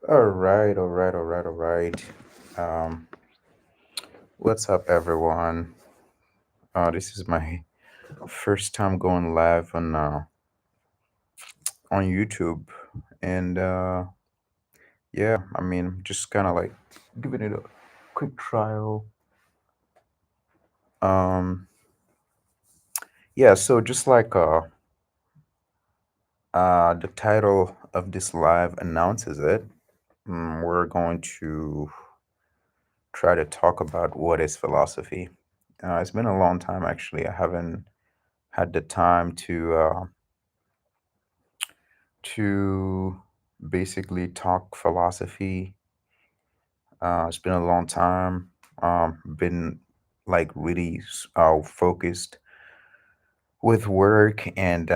All right, all right, all right, all right. Um, what's up, everyone? This is my first time going live on YouTube, and yeah, just kind of like giving it a quick trial. Um, yeah, so just like the title of this live announces it, we're going to try to talk about what is philosophy. It's been a long time, actually. I haven't had the time to basically talk philosophy. It's been a long time. Been like really focused with work and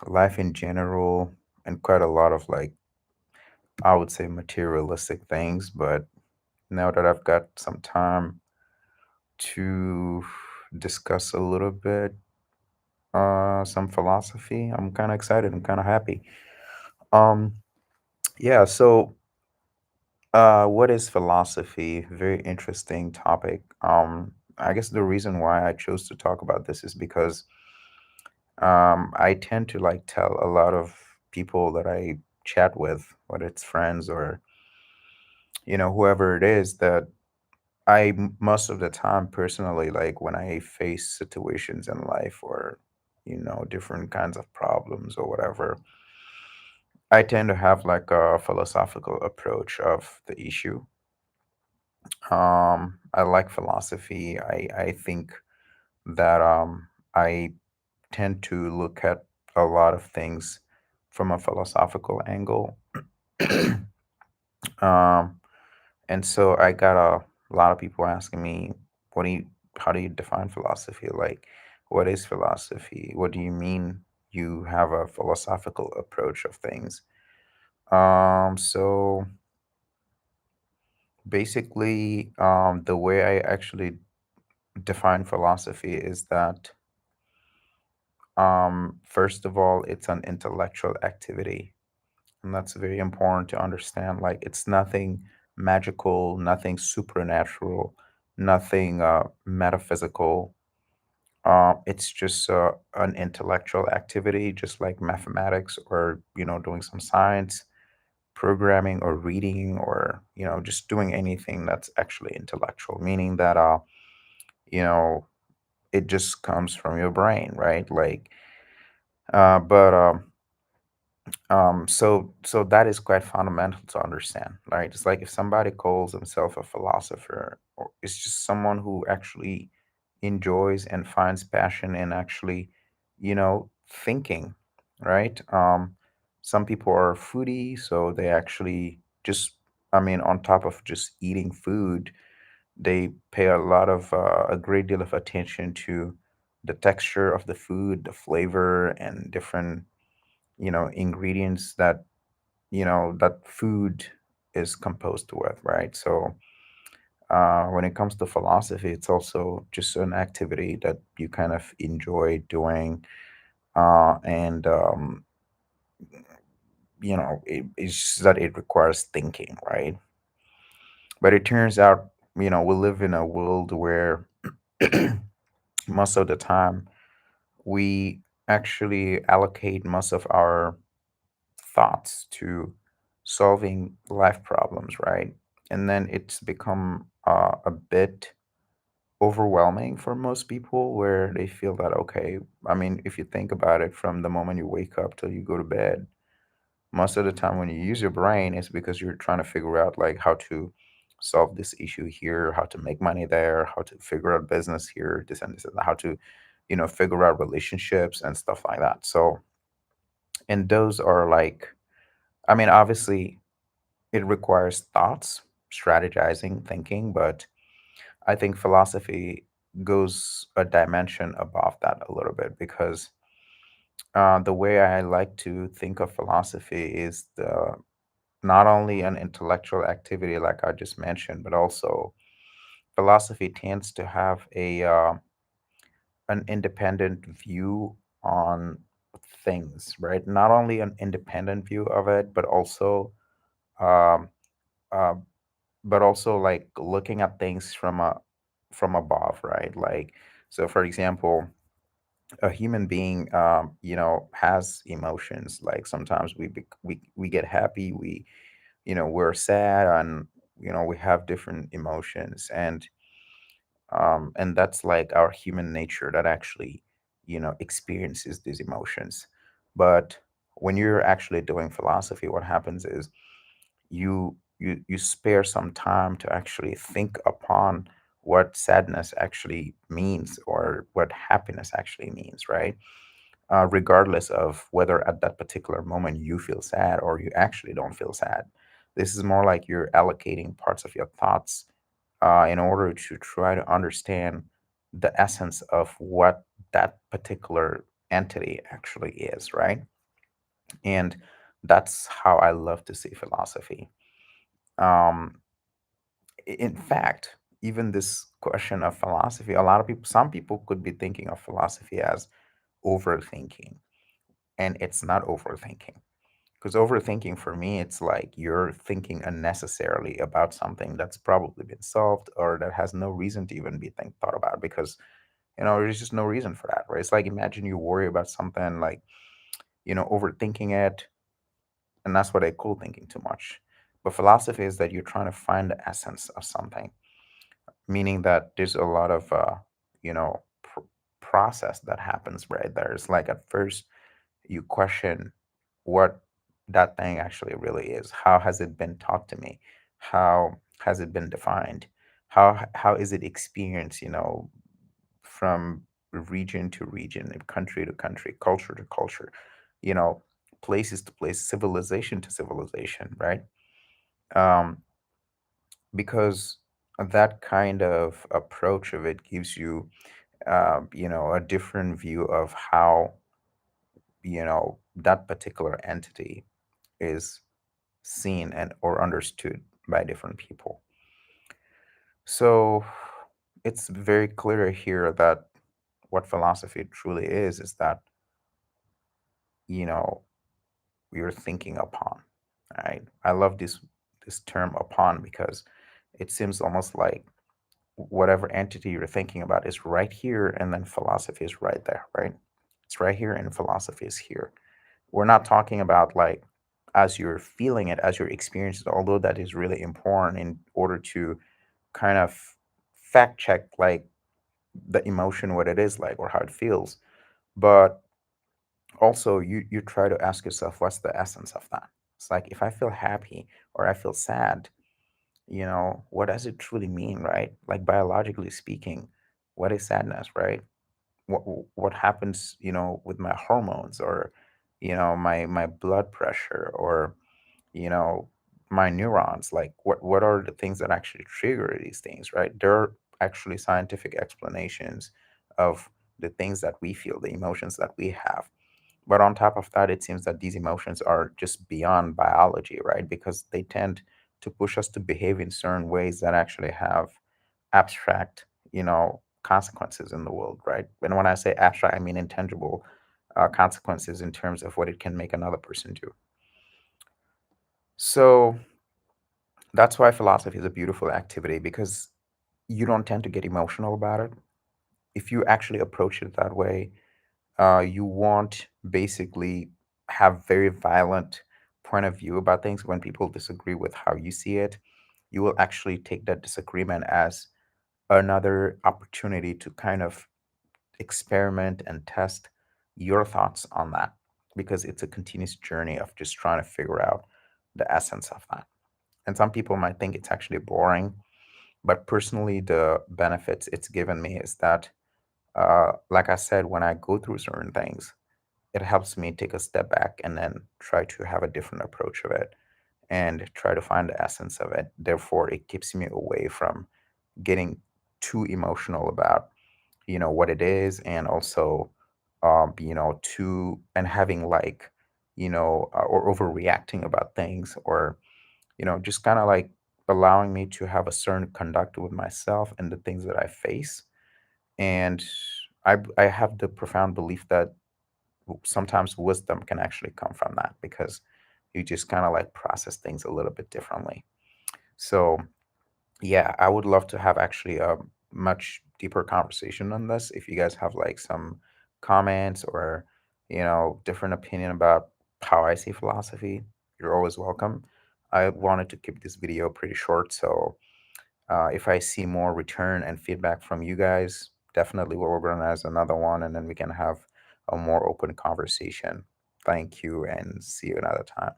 life in general, and quite a lot of like I would say materialistic things. But now that I've got some time to discuss a little bit some philosophy, I'm kind of excited. I'm kind of happy. Um, yeah. So what is philosophy? Very interesting topic. I guess the reason why I chose to talk about this is because I tend to like tell a lot of people that I chat with, whether it's friends or whoever it is, that most of the time personally, like when I face situations in life or different kinds of problems or whatever, I tend to have like a philosophical approach of the issue. I like philosophy. I think that I tend to look at a lot of things from a philosophical angle. um, and so I got a lot of people asking me, "What do you? How do you define philosophy? Like, what is philosophy? What do you mean you have a philosophical approach of things?" So basically, the way I actually define philosophy is that first of all, it's an intellectual activity. And that's very important to understand. Like, it's nothing magical, nothing supernatural, nothing metaphysical. It's just an intellectual activity, just like mathematics or, doing some science, programming or reading or, just doing anything that's actually intellectual, meaning that, you know, it just comes from your brain, right? Like, but so that is quite fundamental to understand, right? It's like if somebody calls himself a philosopher, or it's just someone who actually enjoys and finds passion in actually, thinking, right? Some people are foodie, so they actually just, on top of just eating food, they pay a great deal of attention to the texture of the food, the flavor, and different ingredients that food is composed with, right? So when it comes to philosophy, it's also just an activity that you kind of enjoy doing, and it's just that it requires thinking, right? But it turns out, we live in a world where most of the time we actually allocate most of our thoughts to solving life problems, right? And then it's become a bit overwhelming for most people where they feel that, okay, if you think about it from the moment you wake up till you go to bed, most of the time when you use your brain, it's because you're trying to figure out like how to solve this issue here, how to make money there, how to figure out business here, this and this, and how to, figure out relationships and stuff like that. So, and those are like, obviously, it requires thoughts, strategizing, thinking, but I think philosophy goes a dimension above that a little bit because the way I like to think of philosophy is not only an intellectual activity like I just mentioned, but also philosophy tends to have an independent view on things, right? Not only an independent view of it, but also um, uh, but also like looking at things from above, right? Like, so for example, a human being, has emotions. Like sometimes we get happy, we're sad, and we have different emotions, and that's like our human nature that actually experiences these emotions. But when you're actually doing philosophy, what happens is you spare some time to actually think upon what sadness actually means or what happiness actually means, right? Regardless of whether at that particular moment you feel sad or you actually don't feel sad. This is more like you're allocating parts of your thoughts in order to try to understand the essence of what that particular entity actually is, right? And that's how I love to see philosophy. Um, in fact, even this question of philosophy, a lot of people, some people could be thinking of philosophy as overthinking, and it's not overthinking. Because overthinking for me, it's like you're thinking unnecessarily about something that's probably been solved or that has no reason to even be thought about because, there's just no reason for that, right? It's like imagine you worry about something like, overthinking it, and that's what I call thinking too much. But philosophy is that you're trying to find the essence of something, meaning that there's a lot of process that happens right there. It's like at first you question what that thing actually really is. How has it been taught to me? How has it been defined? How is it experienced, from region to region, and country to country, culture to culture, you know, places to place, civilization to civilization, right? Um, because that kind of approach of it gives you, a different view of how, that particular entity is seen and or understood by different people. So it's very clear here that what philosophy truly is that, you know, you're thinking upon, right? I love this term upon because it seems almost like whatever entity you're thinking about is right here and then philosophy is right there, right? It's right here and philosophy is here. We're not talking about like as you're feeling it, as you're experiencing it, although that is really important in order to kind of fact check like the emotion, what it is like or how it feels. But also you try to ask yourself, what's the essence of that? It's like if I feel happy or I feel sad, what does it truly mean, right? Like biologically speaking, what is sadness, right? What happens, with my hormones or my blood pressure or you know my neurons, like what are the things that actually trigger these things, right? There are actually scientific explanations of the things that we feel, the emotions that we have. But on top of that, it seems that these emotions are just beyond biology, right? Because they tend to push us to behave in certain ways that actually have abstract, consequences in the world, right? And when I say abstract, I mean intangible consequences in terms of what it can make another person do. So that's why philosophy is a beautiful activity because you don't tend to get emotional about it. If you actually approach it that way, you won't basically have very violent point of view about things when people disagree with how you see it. You will actually take that disagreement as another opportunity to kind of experiment and test your thoughts on that because it's a continuous journey of just trying to figure out the essence of that. And some people might think it's actually boring, but personally, the benefits it's given me is that, like I said, when I go through certain things, it helps me take a step back and then try to have a different approach of it and try to find the essence of it. Therefore, it keeps me away from getting too emotional about, what it is, and also, too, and having like, or overreacting about things, or, just kind of like allowing me to have a certain conduct with myself and the things that I face. And I have the profound belief that sometimes wisdom can actually come from that because You just kind of like process things a little bit differently. So yeah, I would love to have actually a much deeper conversation on this. If you guys have like some comments or, different opinion about how I see philosophy, you're always welcome. I wanted to keep this video pretty short, so if I see more return and feedback from you guys, definitely we'll organize another one and then we can have a more open conversation. Thank you and see you another time.